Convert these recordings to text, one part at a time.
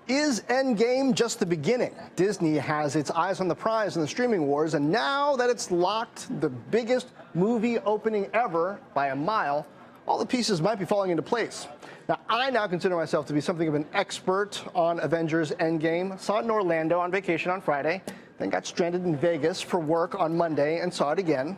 Is Endgame just the beginning? Disney has its eyes on the prize in the streaming wars, and now that it's locked the biggest movie opening ever by a mile, all the pieces might be falling into place. Now, I now consider myself to be something of an expert on Avengers Endgame. Saw it in Orlando on vacation on Friday, then got stranded in Vegas for work on Monday and saw it again.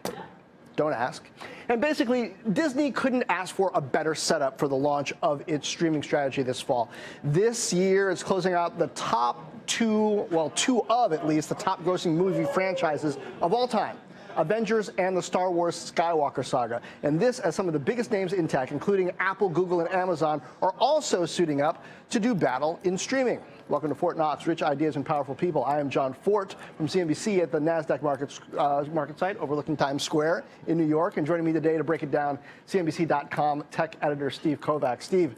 Don't ask. And basically, Disney couldn't ask for a better setup for the launch of its streaming strategy this fall. This year, it's closing out the top two of at least the top grossing movie franchises of all time. Avengers and the Star Wars Skywalker saga. And this, as some of the biggest names in tech, including Apple, Google, and Amazon, are also suiting up to do battle in streaming. Welcome to Fortt Knox, rich ideas and powerful people. I am John Fortt from CNBC at the NASDAQ market site overlooking Times Square in New York. And joining me today to break it down, CNBC.com tech editor Steve Kovacs. Steve,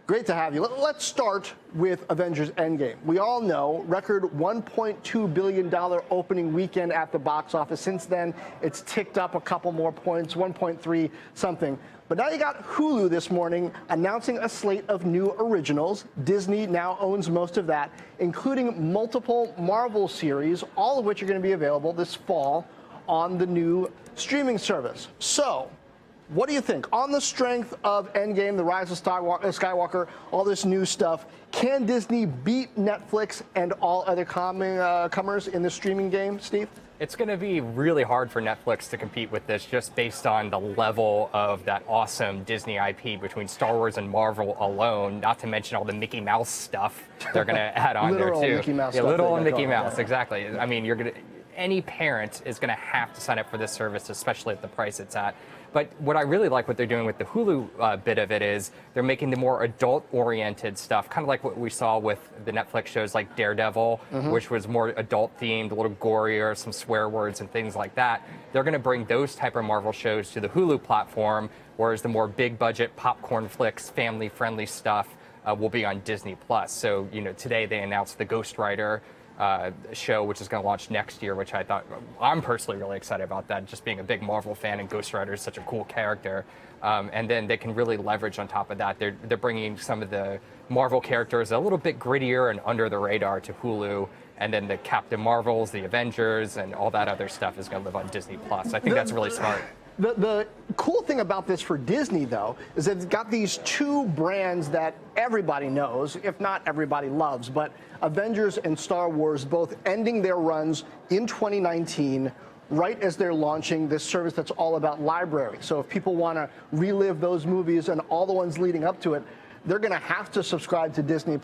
great to have you. Let's start with Avengers Endgame. We all know record $1.2 billion opening weekend at the box office. Since then, it's ticked up a couple more points, 1.3 something. But now you got Hulu this morning announcing a slate of new originals. Disney now owns most of that, including multiple Marvel series, all of which are going to be available this fall on the new streaming service. So, what do you think? On the strength of Endgame, the rise of Skywalker, all this new stuff, can Disney beat Netflix and all other comers in the streaming game, Steve? It's going to be really hard for Netflix to compete with this just based on the level of that awesome Disney IP between Star Wars and Marvel alone, not to mention all the Mickey Mouse stuff they're going to add on there, too. Mickey Mouse yeah, stuff literal Mickey Mouse, yeah. exactly. I mean, any parent is going to have to sign up for this service, especially at the price it's at. But what I really like what they're doing with the Hulu bit of it is they're making the more adult-oriented stuff, kind of like what we saw with the Netflix shows like Daredevil, which was more adult-themed, a little gorier, some swear words and things like that. They're going to bring those type of Marvel shows to the Hulu platform, whereas the more big-budget popcorn flicks, family-friendly stuff will be on Disney+. So, today they announced the Ghost Rider show, which is going to launch next year, which I'm personally really excited about that, just being a big Marvel fan, and Ghost Rider is such a cool character. And then they can really leverage on top of that. They're bringing some of the Marvel characters a little bit grittier and under the radar to Hulu. And then the Captain Marvels, the Avengers, and all that other stuff is going to live on Disney+. I think that's really smart. The cool thing about this for Disney, though, is that it's got these two brands that everybody knows, if not everybody loves, but Avengers and Star Wars both ending their runs in 2019, right as they're launching this service that's all about library. So if people want to relive those movies and all the ones leading up to it, they're going to have to subscribe to Disney+,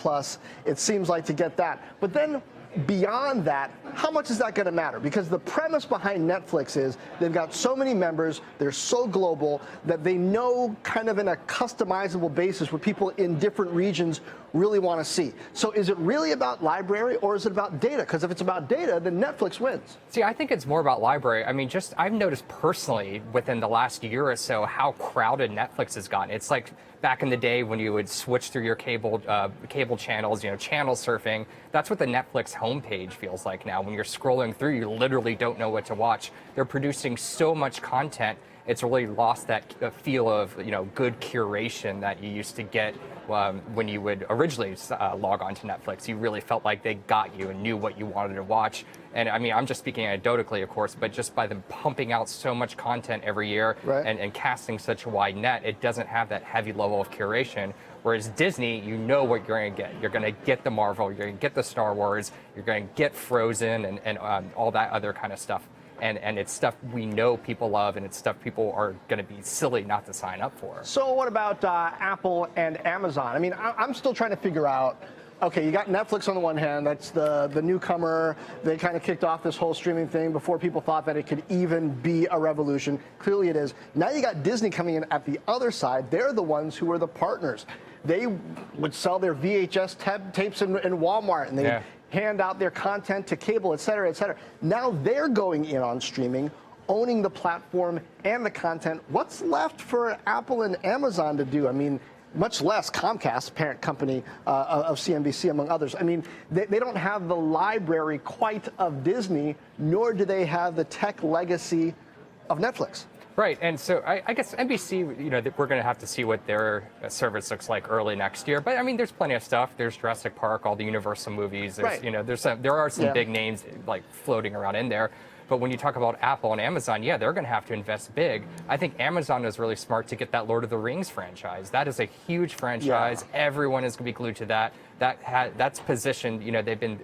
it seems like, to get that. But then beyond that, how much is that going to matter? Because the premise behind Netflix is they've got so many members, they're so global, that they know kind of in a customizable basis what people in different regions really want to see. So is it really about library, or is it about data? Because if it's about data, then Netflix wins. See, I think it's more about library. I mean, I've noticed personally within the last year or so how crowded Netflix has gotten. It's like back in the day when you would switch through your cable channels, channel surfing. That's what the Netflix homepage feels like now. When you're scrolling through, you literally don't know what to watch. They're producing so much content. It's really lost that feel of good curation that you used to get when you would originally log on to Netflix. You really felt like they got you and knew what you wanted to watch. And I mean, I'm just speaking anecdotally, of course, but just by them pumping out so much content every year, right, and casting such a wide net, it doesn't have that heavy level of curation. Whereas Disney, you know what you're going to get. You're going to get the Marvel, you're going to get the Star Wars, you're going to get Frozen and all that other kind of stuff. And it's stuff we know people love, and it's stuff people are going to be silly not to sign up for. So what about Apple and Amazon? I mean, I'm still trying to figure out, okay, you got Netflix on the one hand, that's the newcomer. They kind of kicked off this whole streaming thing before people thought that it could even be a revolution. Clearly it is. Now you got Disney coming in at the other side. They're the ones who are the partners. They would sell their VHS tapes in Walmart, and they hand out their content to cable, et cetera, et cetera. Now they're going in on streaming, owning the platform and the content. What's left for Apple and Amazon to do? I mean, much less Comcast, parent company of CNBC, among others. I mean, they don't have the library quite of Disney, nor do they have the tech legacy of Netflix. Right, and so I guess NBC, we're going to have to see what their service looks like early next year. But I mean, there's plenty of stuff. There's Jurassic Park, all the Universal movies. There's, Right. there are some big names like floating around in there. But when you talk about Apple and Amazon, yeah, they're going to have to invest big. I think Amazon is really smart to get that Lord of the Rings franchise. That is a huge franchise. Yeah. Everyone is going to be glued to that. That's positioned. They've been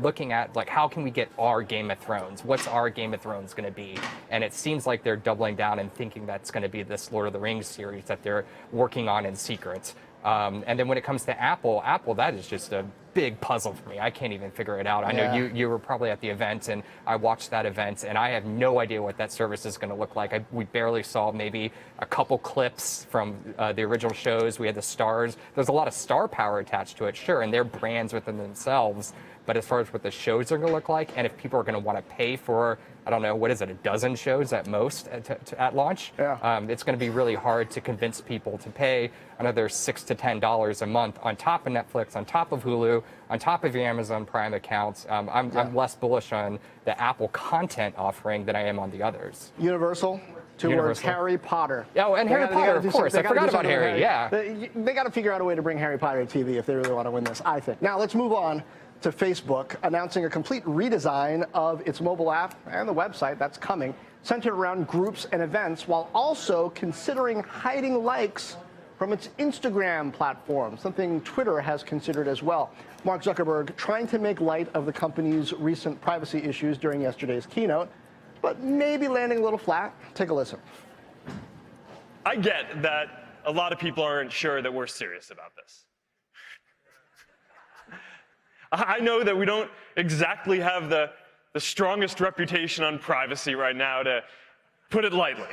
looking at like how can we get our Game of Thrones? What's our Game of Thrones going to be? And it seems like they're doubling down and thinking that's going to be this Lord of the Rings series that they're working on in secret. And then when it comes to Apple, that is just a big puzzle for me. I can't even figure it out. I know you were probably at the event, and I watched that event, and I have no idea what that service is going to look like. We barely saw maybe a couple clips from the original shows. We had the stars. There's a lot of star power attached to it, sure, and they're brands within themselves. But as far as what the shows are going to look like, and if people are going to want to pay for, I don't know, what is it, a dozen shows at most at launch? Yeah. It's going to be really hard to convince people to pay another $6 to $10 a month on top of Netflix, on top of Hulu, on top of your Amazon Prime accounts. I'm less bullish on the Apple content offering than I am on the others. Universal. Two words, Harry Potter. Oh, and Harry Potter, of course. I forgot about Harry, yeah. They got to figure out a way to bring Harry Potter to TV if they really want to win this, I think. Now, let's move on to Facebook, announcing a complete redesign of its mobile app and the website that's coming, centered around groups and events, while also considering hiding likes from its Instagram platform, something Twitter has considered as well. Mark Zuckerberg trying to make light of the company's recent privacy issues during yesterday's keynote, but maybe landing a little flat. Take a listen. I get that a lot of people aren't sure that we're serious about this. I know that we don't exactly have the strongest reputation on privacy right now, to put it lightly.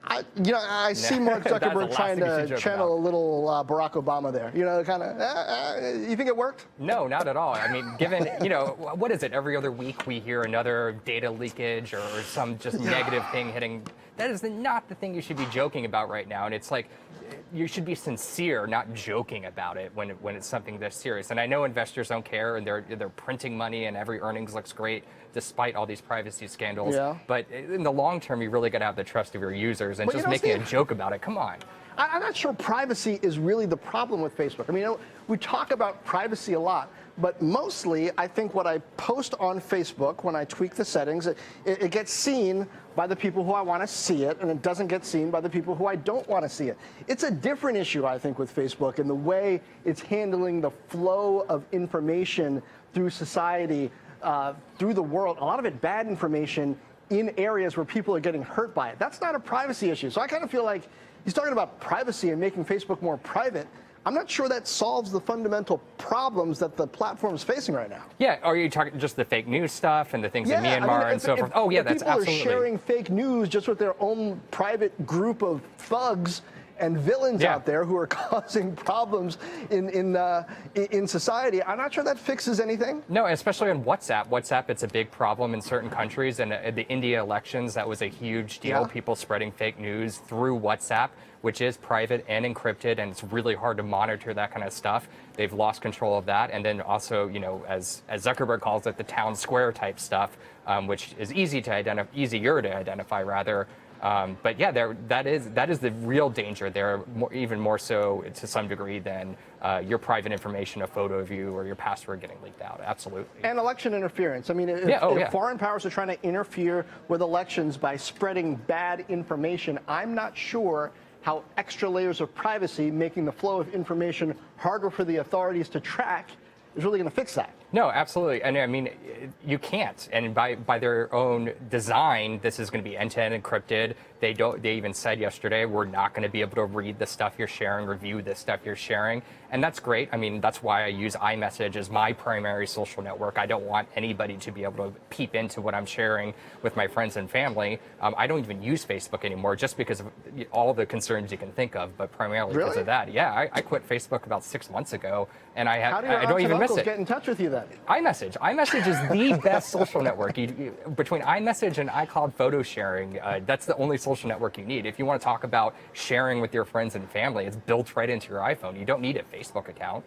I see Mark Zuckerberg trying to channel a little Barack Obama there. Kind of, you think it worked? No, not at all. I mean, given, what is it? Every other week we hear another data leakage or some just negative thing hitting. That is not the thing you should be joking about right now. And it's like, you should be sincere, not joking about it when it's something this serious. And I know investors don't care, and they're printing money, and every earnings looks great despite all these privacy scandals. Yeah. But in the long term, you really got to have the trust of your users, and just making a joke about it. Come on. I'm not sure privacy is really the problem with Facebook. I mean, we talk about privacy a lot, but mostly I think what I post on Facebook, when I tweak the settings, it gets seen by the people who I want to see it, and it doesn't get seen by the people who I don't want to see it. It's a different issue, I think, with Facebook and the way it's handling the flow of information through society, through the world. A lot of it bad information in areas where people are getting hurt by it. That's not a privacy issue. So I kind of feel like he's talking about privacy and making Facebook more private. I'm not sure that solves the fundamental problems that the platform is facing right now. Yeah, are you talking just the fake news stuff and the things in Myanmar and so forth? Oh, yeah, that's absolutely. People are sharing fake news just with their own private group of thugs and villains out there who are causing problems in society. I'm not sure that fixes anything. No, especially on WhatsApp. WhatsApp, it's a big problem in certain countries. And the India elections, that was a huge deal. Yeah. People spreading fake news through WhatsApp, which is private and encrypted, and it's really hard to monitor that kind of stuff. They've lost control of that. And then also, as Zuckerberg calls it, the town square type stuff, which is easier to identify rather. But yeah, that is the real danger there, even more so to some degree than your private information, a photo of you, or your password getting leaked out. Absolutely. And election interference. I mean, if foreign powers are trying to interfere with elections by spreading bad information, I'm not sure how extra layers of privacy, making the flow of information harder for the authorities to track, is really going to fix that. No, absolutely. And I mean, you can't. And by their own design, this is going to be end-to-end encrypted. They even said yesterday, we're not going to be able to read the stuff you're sharing, review the stuff you're sharing. And that's great. I mean, that's why I use iMessage as my primary social network. I don't want anybody to be able to peep into what I'm sharing with my friends and family. I don't even use Facebook anymore just because of all the concerns you can think of, but primarily because of that. Yeah, I quit Facebook about 6 months ago, and I don't even miss it. Get in touch with you then? iMessage. iMessage is the best social network. Between iMessage and iCloud photo sharing, that's the only social network you need. If you want to talk about sharing with your friends and family, it's built right into your iPhone. You don't need a Facebook account.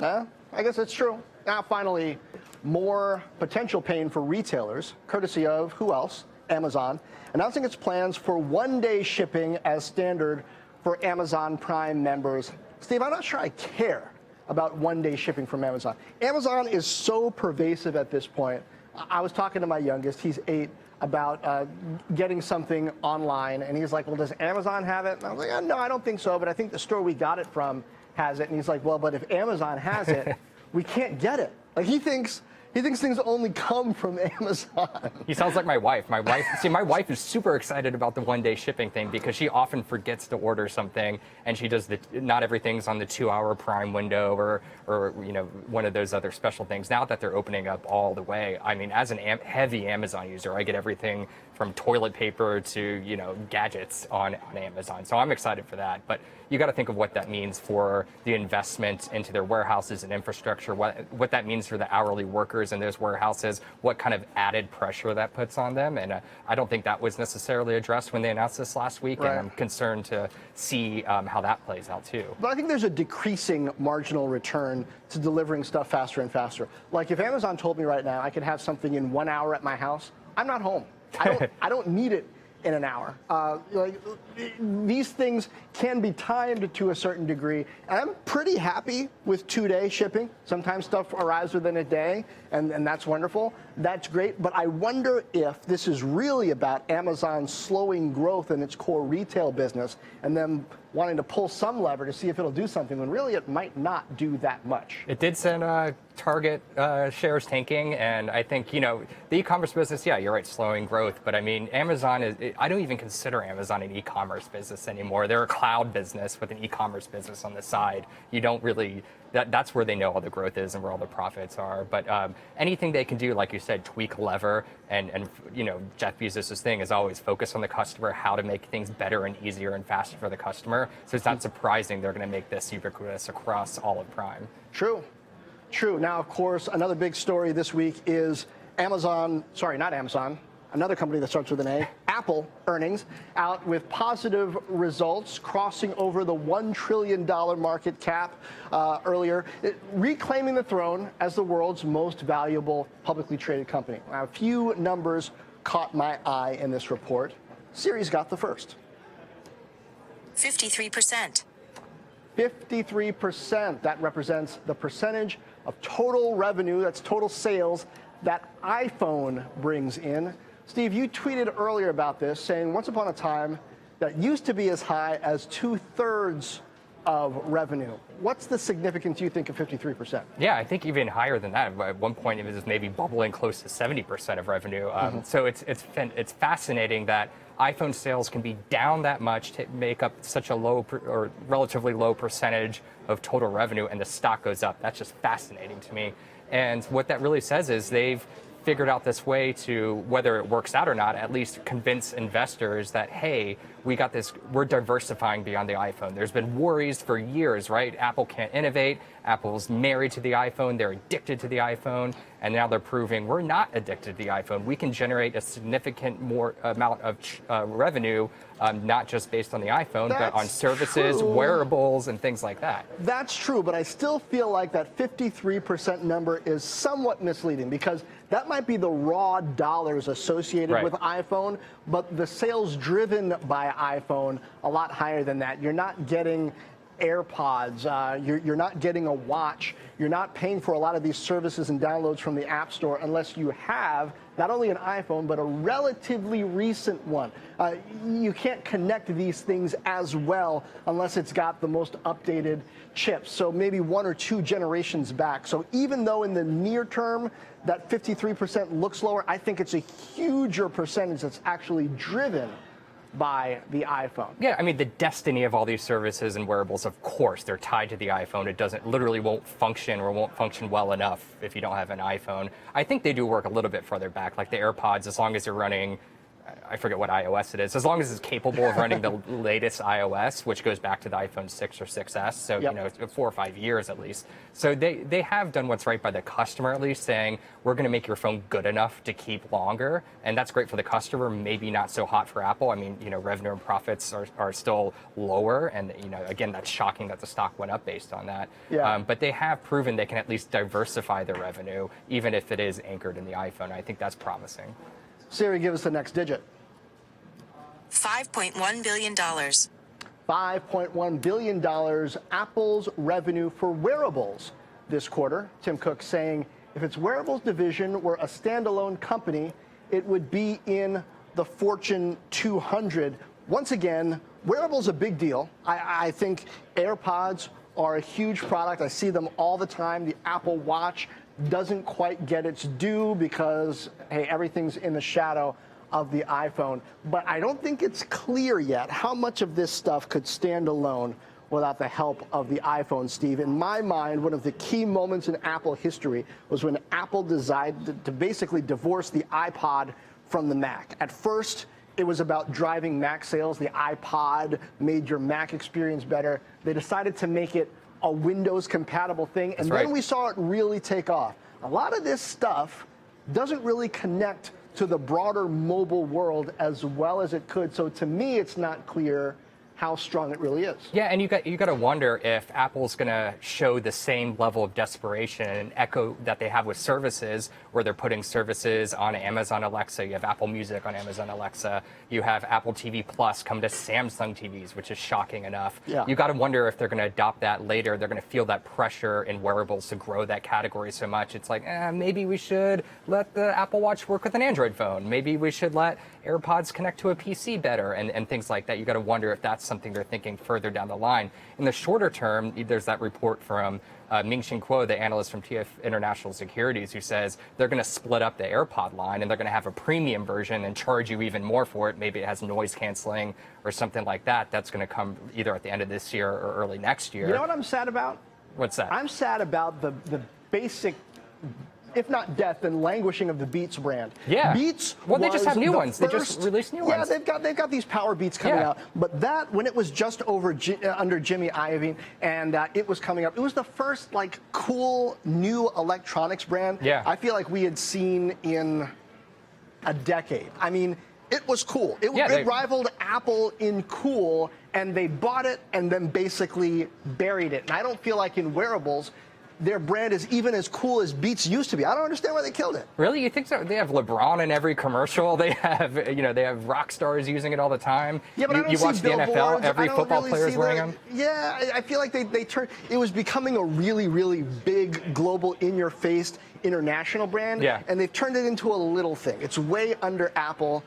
I guess that's true. Now, finally, more potential pain for retailers, courtesy of who else? Amazon, announcing its plans for one-day shipping as standard for Amazon Prime members. Steve, I'm not sure I care about one-day shipping from Amazon. Amazon is so pervasive at this point. I was talking to my youngest, he's 8, about getting something online, and he's like, well, does Amazon have it? And I was like, no, I don't think so, but I think the store we got it from has it. And he's like, well, but if Amazon has it, we can't get it. Like, he thinks things only come from Amazon. He sounds like my wife. My wife is super excited about the one-day shipping thing because she often forgets to order something, and she does not everything's on the 2-hour Prime window or one of those other special things. Now that they're opening up all the way, I mean, as an heavy Amazon user, I get everything from toilet paper to gadgets on Amazon. So I'm excited for that. But you got to think of what that means for the investment into their warehouses and infrastructure, what that means for the hourly workers in those warehouses, what kind of added pressure that puts on them. And I don't think that was necessarily addressed when they announced this last week. Right. And I'm concerned to see how that plays out too. But I think there's a decreasing marginal return to delivering stuff faster and faster. Like, if Amazon told me right now I could have something in 1 hour at my house, I'm not home. I don't need it in an hour. These things can be timed to a certain degree. And I'm pretty happy with 2-day shipping. Sometimes stuff arrives within a day, and that's wonderful. That's great. But I wonder if this is really about Amazon slowing growth in its core retail business and them wanting to pull some lever to see if it'll do something when really it might not do that much. It did send Target shares tanking, and I think, the e-commerce business, yeah, you're right, slowing growth. But I mean, Amazon I don't even consider Amazon an e-commerce business anymore. They're a cloud business with an e-commerce business on the side. You don't really, that's where they know all the growth is and where all the profits are. But anything they can do, like you said, tweak a lever, and Jeff Bezos' thing is always focus on the customer, how to make things better and easier and faster for the customer. So it's not surprising they're going to make this ubiquitous across all of Prime. True. Now, of course, another big story this week is another company that starts with an A, Apple earnings, out with positive results, crossing over the $1 trillion market cap earlier, reclaiming the throne as the world's most valuable publicly traded company. Now, a few numbers caught my eye in this report. Siri's got the first. 53%. 53%. That represents the percentage of total revenue, that's total sales, that iPhone brings in. Steve, you tweeted earlier about this, saying once upon a time that used to be as high as 2/3 of revenue. What's the significance, you think, of 53%? Yeah, I think even higher than that. At one point, it was maybe bubbling close to 70% of revenue. So it's fascinating that iPhone sales can be down that much to make up such a low or relatively low percentage of total revenue, and the stock goes up. That's just fascinating to me. And what that really says is they've figured out this way to, whether it works out or not, at least convince investors that, hey, we're diversifying beyond the iPhone. There's been worries for years, right? Apple can't innovate. Apple's married to the iPhone. They're addicted to the iPhone. And now they're proving we're not addicted to the iPhone. We can generate a significant more amount of revenue, not just based on the iPhone, but on services, wearables, and things like that. That's true, but I still feel like that 53% number is somewhat misleading, because that might be the raw dollars associated with iPhone, but the sales driven by iPhone a lot higher than that. You're not getting AirPods, you're not getting a watch, you're not paying for a lot of these services and downloads from the App Store unless you have not only an iPhone, but a relatively recent one. You can't connect these things as well unless it's got the most updated chips, so maybe 1 or 2 generations back. So even though in the near term that 53% looks lower, I think it's a huger percentage that's actually driven by the iPhone. Yeah, I mean, the destiny of all these services and wearables, of course, they're tied to the iPhone. It literally won't function well enough if you don't have an iPhone. I think they do work a little bit further back, like the AirPods, as long as you're running, I forget what iOS it is, as long as it's capable of running the latest iOS, which goes back to the iPhone 6 or 6S, so 4 or 5 years at least. So they have done what's right by the customer, at least, saying we're going to make your phone good enough to keep longer, and that's great for the customer, maybe not so hot for Apple. I mean, revenue and profits are still lower, and again, that's shocking that the stock went up based on that. Yeah. But they have proven they can at least diversify their revenue, even if it is anchored in the iPhone. I think that's promising. Siri, give us the next digit. $5.1 billion. $5.1 billion, Apple's revenue for wearables this quarter. Tim Cook saying if its wearables division were a standalone company, it would be in the Fortune 200. Once again, wearables a big deal. I think AirPods are a huge product. I see them all the time. The Apple Watch doesn't quite get its due because, hey, everything's in the shadow of the iPhone. But I don't think it's clear yet how much of this stuff could stand alone without the help of the iPhone, Steve. In my mind, one of the key moments in Apple history was when Apple decided to basically divorce the iPod from the Mac. At first, it was about driving Mac sales. The iPod made your Mac experience better. They decided to make it a Windows-compatible thing, and then we saw it really take off. A lot of this stuff doesn't really connect to the broader mobile world as well as it could. So to me, it's not clear how strong it really is. Yeah, and you got to wonder if Apple's going to show the same level of desperation and echo that they have with services, where they're putting services on Amazon Alexa. You have Apple Music on Amazon Alexa. You have Apple TV Plus come to Samsung TVs, which is shocking enough. Yeah. You got to wonder if they're going to adopt that later. They're going to feel that pressure in wearables to grow that category so much. It's like, maybe we should let the Apple Watch work with an Android phone. Maybe we should let AirPods connect to a PC better, and things like that. You got to wonder if that's something they're thinking further down the line. In the shorter term, there's that report from Ming-Shin Kuo, the analyst from TF International Securities, who says they're going to split up the AirPod line and they're going to have a premium version and charge you even more for it. Maybe it has noise canceling or something like that. That's going to come either at the end of this year or early next year. You know what I'm sad about? What's that? I'm sad about the basic, if not death, then languishing of the Beats brand. Yeah. Beats. Well, they just have new ones. They just First, released new ones. Yeah, they've got these Power Beats coming Yeah. out. But that, when it was just under Jimmy Iovine and it was coming up, it was the first like cool new electronics brand. Yeah. I feel like we had seen in a decade. I mean, it was cool. It rivaled Apple in cool, and they bought it and then basically buried it. And I don't feel like in wearables, their brand is even as cool as Beats used to be. I don't understand why they killed it. Really? You think so? They have LeBron in every commercial. They have, they have rock stars using it all the time. Yeah, but I don't you see watch the NFL, billboards. every football really player is wearing them. Yeah, I feel like they turned. It was becoming a really, really big, global, in-your-face, international brand. Yeah. And they've turned it into a little thing. It's way under Apple.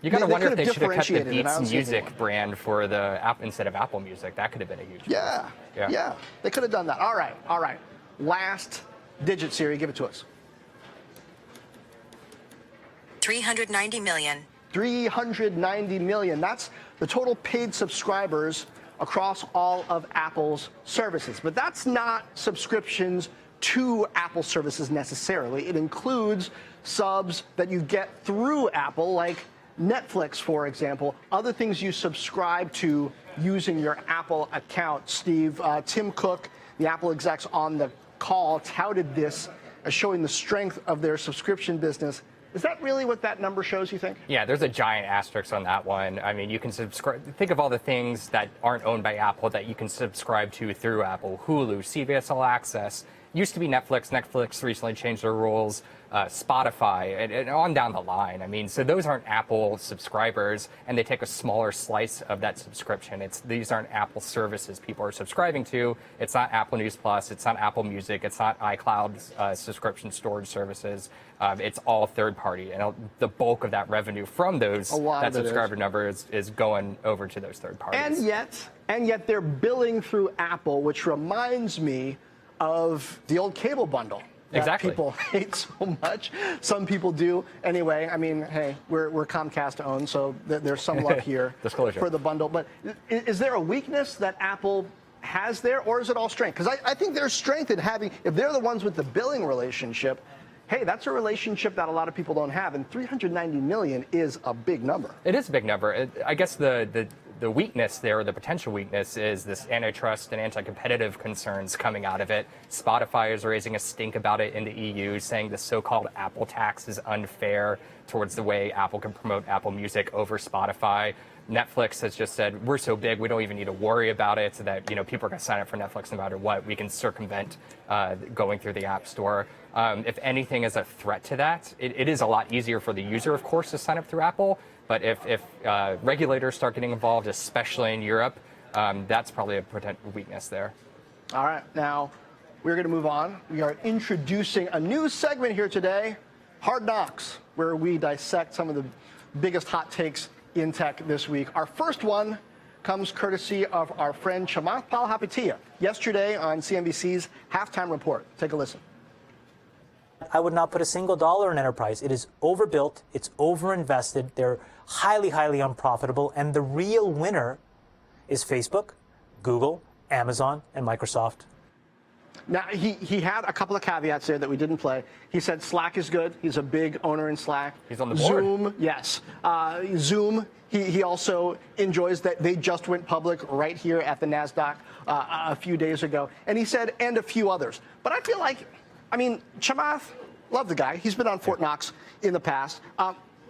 You got to wonder if they should have kept the differentiated it. Beats Music brand for the app instead of Apple Music. That could have been a huge. Yeah. They could have done that. All right. Last digit, Siri, give it to us. 390 million. 390 million. That's the total paid subscribers across all of Apple's services. But that's not subscriptions to Apple services necessarily. It includes subs that you get through Apple, like Netflix, for example, other things you subscribe to using your Apple account. Steve, Tim Cook, the Apple execs on the call, touted this as showing the strength of their subscription business. Is that really what that number shows, you think? Yeah, there's a giant asterisk on that one. I mean, you can subscribe. Think of all the things that aren't owned by Apple that you can subscribe to through Apple. Hulu, CBS All Access. Used to be Netflix. Netflix recently changed their rules. Spotify, and on down the line. I mean, so those aren't Apple subscribers, and they take a smaller slice of that subscription. These aren't Apple services people are subscribing to. It's not Apple News Plus. It's not Apple Music. It's not iCloud subscription storage services. It's all third party, and the bulk of that revenue from those subscriber number is going over to those third parties. And yet they're billing through Apple, which reminds me of the old cable bundle. Exactly. People hate so much. Some people do. Anyway, I mean, hey, we're Comcast owned, so there's some luck here for the bundle. But is there a weakness that Apple has there, or is it all strength? Because I think there's strength in having, if they're the ones with the billing relationship, hey, that's a relationship that a lot of people don't have, and 390 million is a big number. It is a big number. I guess the weakness there, or the potential weakness, is this antitrust and anti-competitive concerns coming out of it. Spotify is raising a stink about it in the EU, saying the so-called Apple tax is unfair towards the way Apple can promote Apple Music over Spotify. Netflix has just said, we're so big, we don't even need to worry about it, so that people are going to sign up for Netflix no matter what. We can circumvent going through the App Store. If anything is a threat to that, it is a lot easier for the user, of course, to sign up through Apple. But if regulators start getting involved, especially in Europe, that's probably a potential weakness there. All right, now we're going to move on. We are introducing a new segment here today, Hard Knocks, where we dissect some of the biggest hot takes in tech this week. Our first one comes courtesy of our friend Chamath Palihapitiya yesterday on CNBC's Halftime Report. Take a listen. I would not put a single dollar in enterprise. It is overbuilt. It's overinvested. They're highly, highly unprofitable. And the real winner is Facebook, Google, Amazon, and Microsoft. Now, he had a couple of caveats there that we didn't play. He said Slack is good. He's a big owner in Slack. He's on the board. Zoom, yes. Zoom, he also enjoys that they just went public right here at the NASDAQ a few days ago. And he said, and a few others. But I feel like, Chamath, love the guy. He's been on Fort Knox in the past.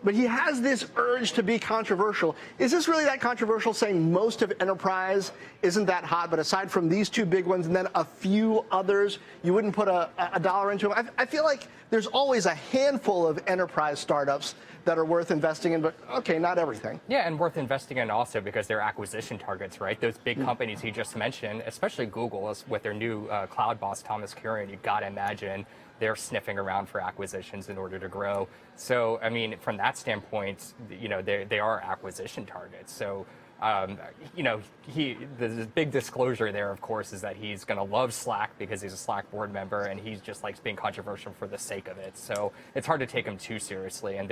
But he has this urge to be controversial. Is this really that controversial, saying most of enterprise isn't that hot, but aside from these two big ones and then a few others, you wouldn't put a dollar into them? I feel like there's always a handful of enterprise startups that are worth investing in, but okay, not everything. Yeah, and worth investing in also because they're acquisition targets, right? Those big companies he just mentioned, especially Google, with their new cloud boss, Thomas Kurian, you've got to imagine they're sniffing around for acquisitions in order to grow. So, from that standpoint, they are acquisition targets. So, the big disclosure there, of course, is that he's going to love Slack because he's a Slack board member, and he just likes being controversial for the sake of it. So it's hard to take him too seriously. And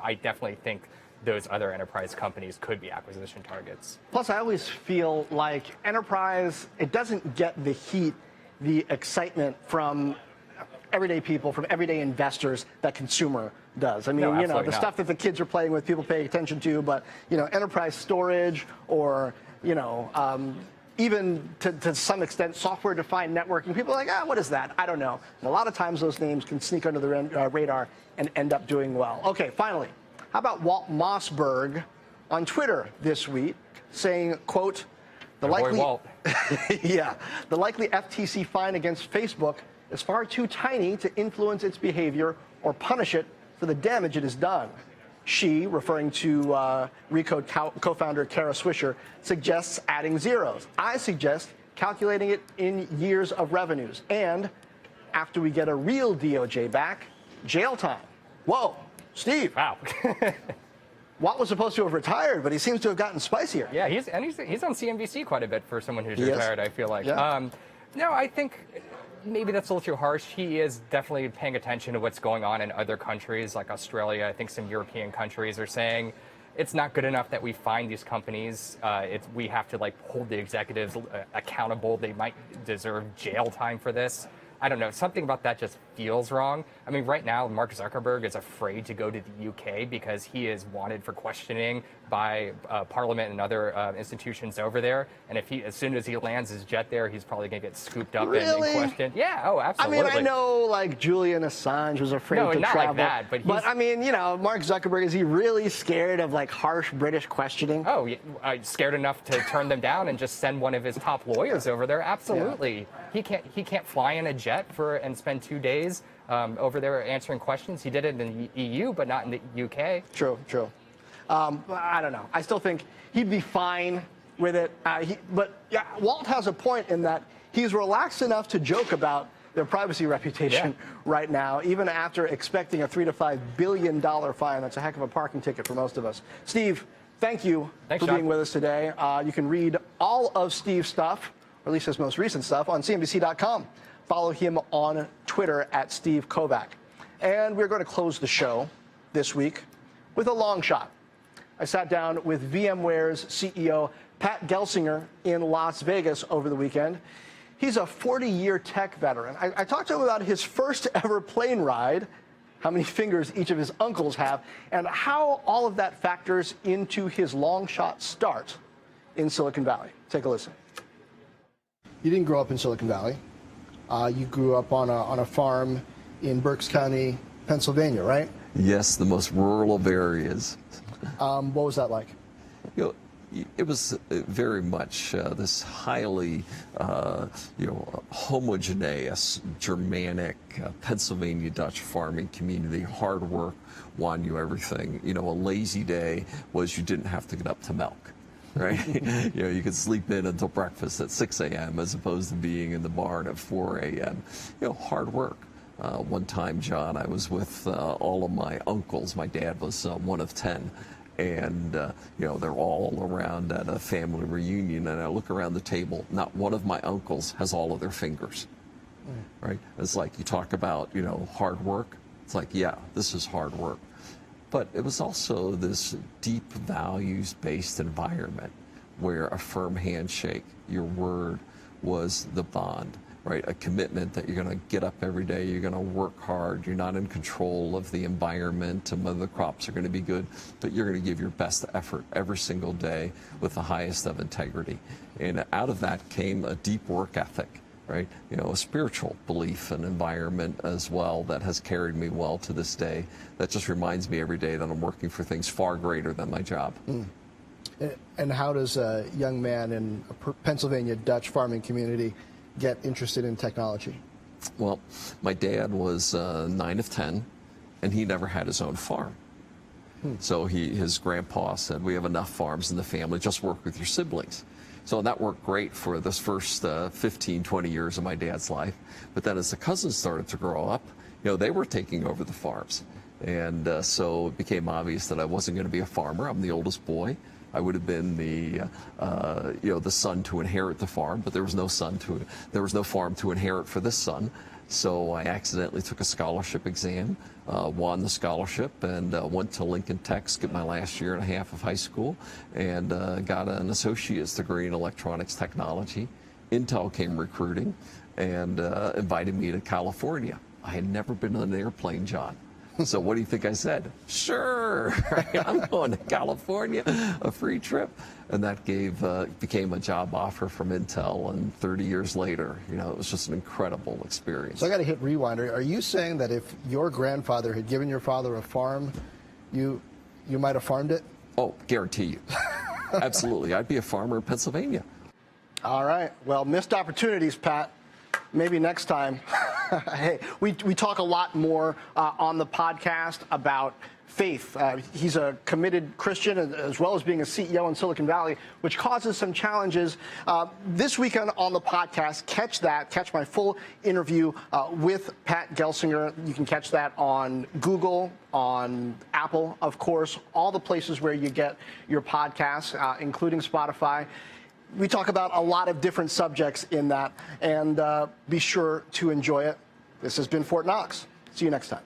I definitely think those other enterprise companies could be acquisition targets. Plus, I always feel like enterprise, it doesn't get the heat, the excitement from everyday people, from everyday investors that consumer does. The stuff that the kids are playing with, people pay attention to, but, enterprise storage or, even to some extent, software-defined networking, people are like, what is that? I don't know. And a lot of times those names can sneak under the radar and end up doing well. Okay, finally, how about Walt Mossberg on Twitter this week saying, quote, the likely FTC fine against Facebook is far too tiny to influence its behavior or punish it for the damage it has done. She, referring to Recode co-founder Kara Swisher, suggests adding zeros. I suggest calculating it in years of revenues. And after we get a real DOJ back, jail time. Whoa, Steve. Wow. Watt was supposed to have retired, but he seems to have gotten spicier. Yeah, he's on CNBC quite a bit for someone who's retired, I feel like. Yeah. No, I think maybe that's a little too harsh. He is definitely paying attention to what's going on in other countries like Australia. I think some European countries are saying it's not good enough that we find these companies. We have to hold the executives accountable. They might deserve jail time for this. I don't know. Something about that just feels wrong. Right now, Mark Zuckerberg is afraid to go to the UK because he is wanted for questioning by Parliament and other institutions over there. And as soon as he lands his jet there, he's probably going to get scooped up and questioned. Yeah, oh, absolutely. I know, Julian Assange was afraid to travel. No, not like that. But Mark Zuckerberg, is he really scared of, harsh British questioning? Oh, scared enough to turn them down and just send one of his top lawyers over there? Absolutely. Yeah. He can't fly in a jet and spend 2 days over there answering questions. He did it in the EU, but not in the UK. True. I don't know. I still think he'd be fine with it. Walt has a point in that he's relaxed enough to joke about their privacy reputation right now, even after expecting a $3 to $5 billion fine. That's a heck of a parking ticket for most of us. Steve, thank you for being with us today. You can read all of Steve's stuff, or at least his most recent stuff, on CNBC.com. Follow him on Twitter at Steve Kovac. And we're going to close the show this week with a long shot. I sat down with VMware's CEO, Pat Gelsinger, in Las Vegas over the weekend. He's a 40-year tech veteran. I talked to him about his first ever plane ride, how many fingers each of his uncles have, and how all of that factors into his long shot start in Silicon Valley. Take a listen. You didn't grow up in Silicon Valley. You grew up on a farm in Berks County, Pennsylvania, right? Yes, the most rural of areas. What was that like? You know, it was very much this highly, homogeneous Germanic Pennsylvania Dutch farming community. Hard work won you everything. You know, a lazy day was you didn't have to get up to milk, right? You could sleep in until breakfast at 6 a.m. as opposed to being in the barn at 4 a.m. Hard work. One time, John, I was with all of my uncles. My dad was one of 10. And, they're all around at a family reunion, and I look around the table, not one of my uncles has all of their fingers, right? It's like you talk about, hard work. It's like, yeah, this is hard work. But it was also this deep values-based environment where a firm handshake, your word, was the bond. Right, a commitment that you're going to get up every day, you're going to work hard, you're not in control of the environment and whether the crops are going to be good, but you're going to give your best effort every single day with the highest of integrity. And out of that came a deep work ethic, right? A spiritual belief and environment as well that has carried me well to this day. That just reminds me every day that I'm working for things far greater than my job. And how does a young man in a Pennsylvania Dutch farming community get interested in technology? Well, my dad was 9 of 10, and he never had his own farm. So his grandpa said, we have enough farms in the family, just work with your siblings. So that worked great for this first 15, 20 years of my dad's life. But then as the cousins started to grow up, they were taking over the farms. And so it became obvious that I wasn't going to be a farmer. I'm the oldest boy. I would have been the son to inherit the farm, but there was no farm to inherit for this son. So I accidentally took a scholarship exam, won the scholarship, and went to Lincoln Tech, skipped my last year and a half of high school, and got an associate's degree in electronics technology. Intel came recruiting and invited me to California. I had never been on an airplane, John. So what do you think I said? Sure, I'm going to California, a free trip. And that became a job offer from Intel, and 30 years later, it was just an incredible experience. So I got to hit rewind. Are you saying that if your grandfather had given your father a farm, you might have farmed it? Oh, guarantee you. Absolutely. I'd be a farmer in Pennsylvania. All right. Well, missed opportunities, Pat. Maybe next time. Hey, we talk a lot more on the podcast about faith. He's a committed Christian as well as being a CEO in Silicon Valley, which causes some challenges. This weekend on the podcast, catch my full interview with Pat Gelsinger. You can catch that on Google, on Apple, of course, all the places where you get your podcasts, including Spotify. We talk about a lot of different subjects in that, and be sure to enjoy it. This has been Fort Knox. See you next time.